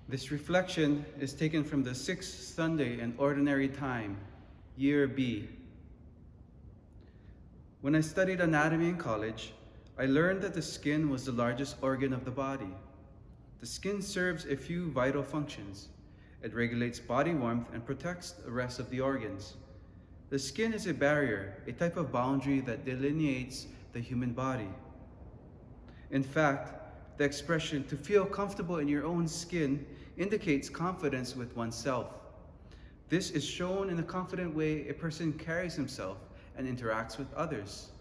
This reflection is taken from the 6th Sunday in Ordinary Time, Year B. When I studied anatomy in college, I learned that the skin was the largest organ of the body. The skin serves a few vital functions. It regulates body warmth and protects the rest of the organs. The skin is a barrier, a type of boundary that delineates the human body. In fact, the expression "to feel comfortable in your own skin" indicates confidence with oneself. This is shown in the confident way a person carries himself and interacts with others.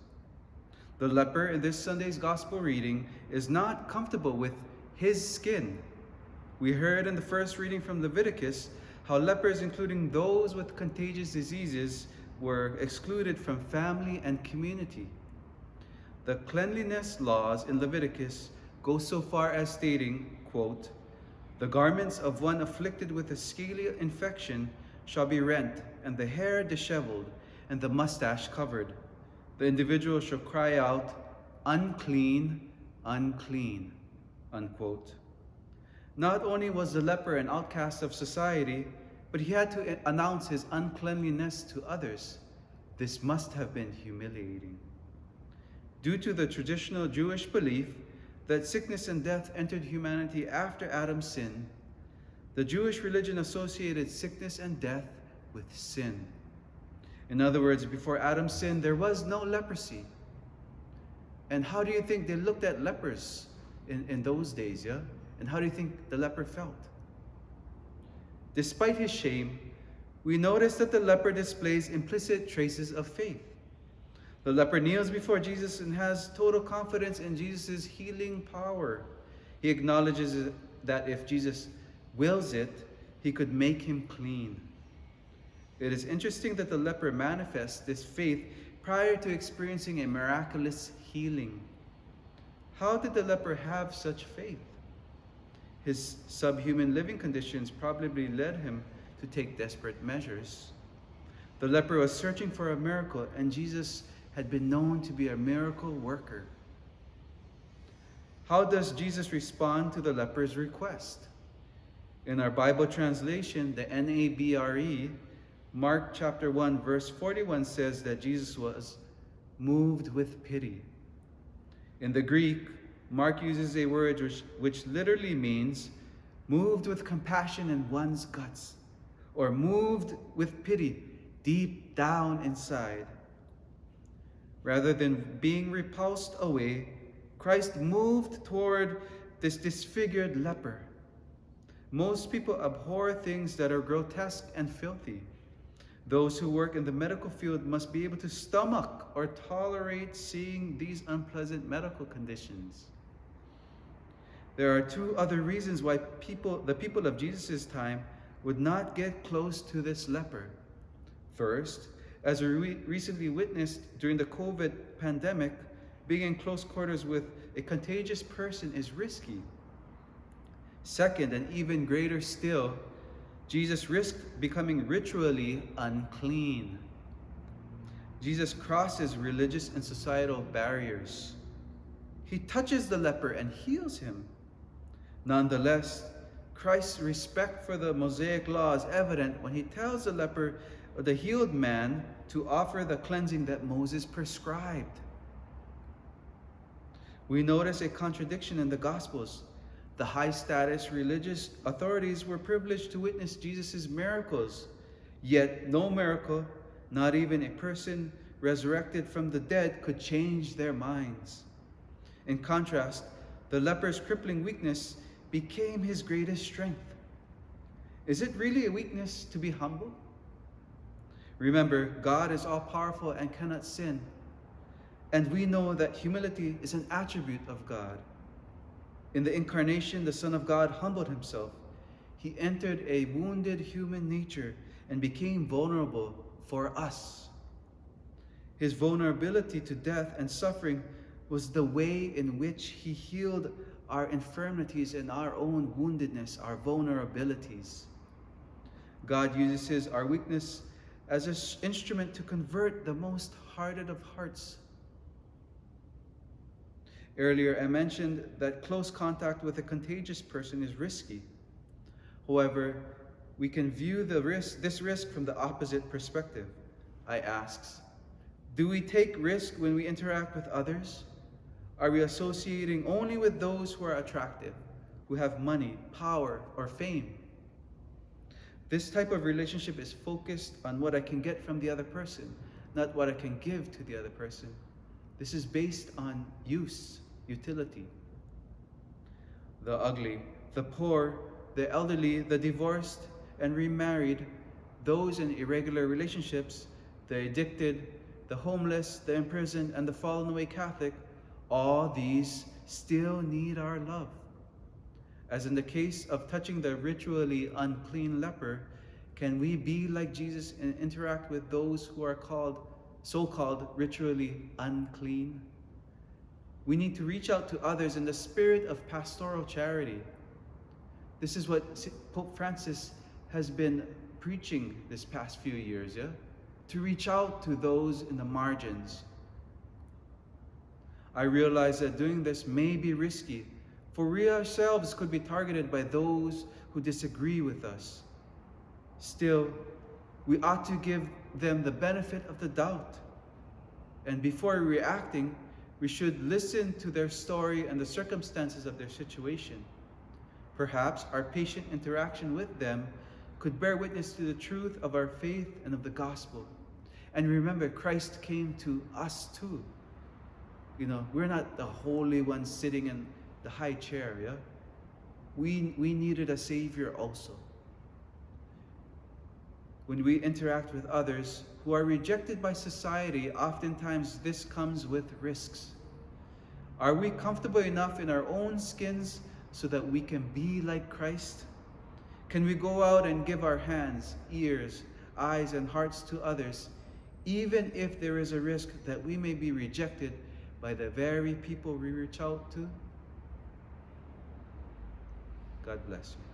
The leper in this Sunday's gospel reading is not comfortable with his skin. We heard in the first reading from Leviticus how lepers, including those with contagious diseases, were excluded from family and community. The cleanliness laws in Leviticus go so far as stating, quote, "The garments of one afflicted with a scaly infection shall be rent, and the hair disheveled, and the mustache covered. The individual shall cry out, 'Unclean, unclean,'" unquote. Not only was the leper an outcast of society, but he had to announce his uncleanliness to others. This must have been humiliating. Due to the traditional Jewish belief that sickness and death entered humanity after Adam's sin, the Jewish religion associated sickness and death with sin. In other words, before Adam's sin, there was no leprosy. And how do you think they looked at lepers in those days, yeah? And how do you think the leper felt? Despite his shame, we notice that the leper displays implicit traces of faith. The leper kneels before Jesus and has total confidence in Jesus' healing power. He acknowledges that if Jesus wills it, he could make him clean. It is interesting that the leper manifests this faith prior to experiencing a miraculous healing. How did the leper have such faith? His subhuman living conditions probably led him to take desperate measures. The leper was searching for a miracle, and Jesus had been known to be a miracle worker. How does Jesus respond to the leper's request? In our Bible translation, the NABRE, Mark chapter 1, verse 41 says that Jesus was moved with pity. In the Greek, Mark uses a word which literally means moved with compassion in one's guts, or moved with pity deep down inside. Rather than being repulsed away, Christ moved toward this disfigured leper. Most people abhor things that are grotesque and filthy. Those who work in the medical field must be able to stomach or tolerate seeing these unpleasant medical conditions. There are two other reasons why the people of Jesus' time would not get close to this leper. First, as we recently witnessed during the COVID pandemic, being in close quarters with a contagious person is risky. Second, and even greater still, Jesus risked becoming ritually unclean. Jesus crosses religious and societal barriers. He touches the leper and heals him. Nonetheless, Christ's respect for the Mosaic law is evident when he tells the leper, or the healed man, to offer the cleansing that Moses prescribed. We notice a contradiction in the Gospels. The high-status religious authorities were privileged to witness Jesus' miracles, yet no miracle, not even a person resurrected from the dead, could change their minds. In contrast, the leper's crippling weakness became his greatest strength. Is it really a weakness to be humble? Remember, God is all-powerful and cannot sin, and we know that humility is an attribute of God. In the incarnation, the Son of God humbled himself. He entered a wounded human nature and became vulnerable for us. His vulnerability to death and suffering was the way in which he healed our infirmities and our own woundedness, our vulnerabilities. God uses our weakness as an instrument to convert the most hardened of hearts. Earlier, I mentioned that close contact with a contagious person is risky. However, we can view this risk from the opposite perspective. I asks, do we take risk when we interact with others? Are we associating only with those who are attractive, who have money, power, or fame? This type of relationship is focused on what I can get from the other person, not what I can give to the other person. This is based on utility. The ugly, the poor, the elderly, the divorced and remarried, those in irregular relationships, the addicted, the homeless, the imprisoned, and the fallen away Catholic, all these still need our love. As in the case of touching the ritually unclean leper, can we be like Jesus and interact with those who are so-called ritually unclean? We need to reach out to others in the spirit of pastoral charity. This is what Pope Francis has been preaching this past few years, yeah? To reach out to those in the margins. I realize that doing this may be risky, for we ourselves could be targeted by those who disagree with us. Still, we ought to give them the benefit of the doubt. And before reacting, we should listen to their story and the circumstances of their situation. Perhaps our patient interaction with them could bear witness to the truth of our faith and of the gospel. And remember, Christ came to us too. We're not the holy ones sitting in the high chair, yeah? We needed a Savior also. When we interact with others who are rejected by society, oftentimes this comes with risks. Are we comfortable enough in our own skins so that we can be like Christ? Can we go out and give our hands, ears, eyes, and hearts to others, even if there is a risk that we may be rejected by the very people we reach out to? God bless you.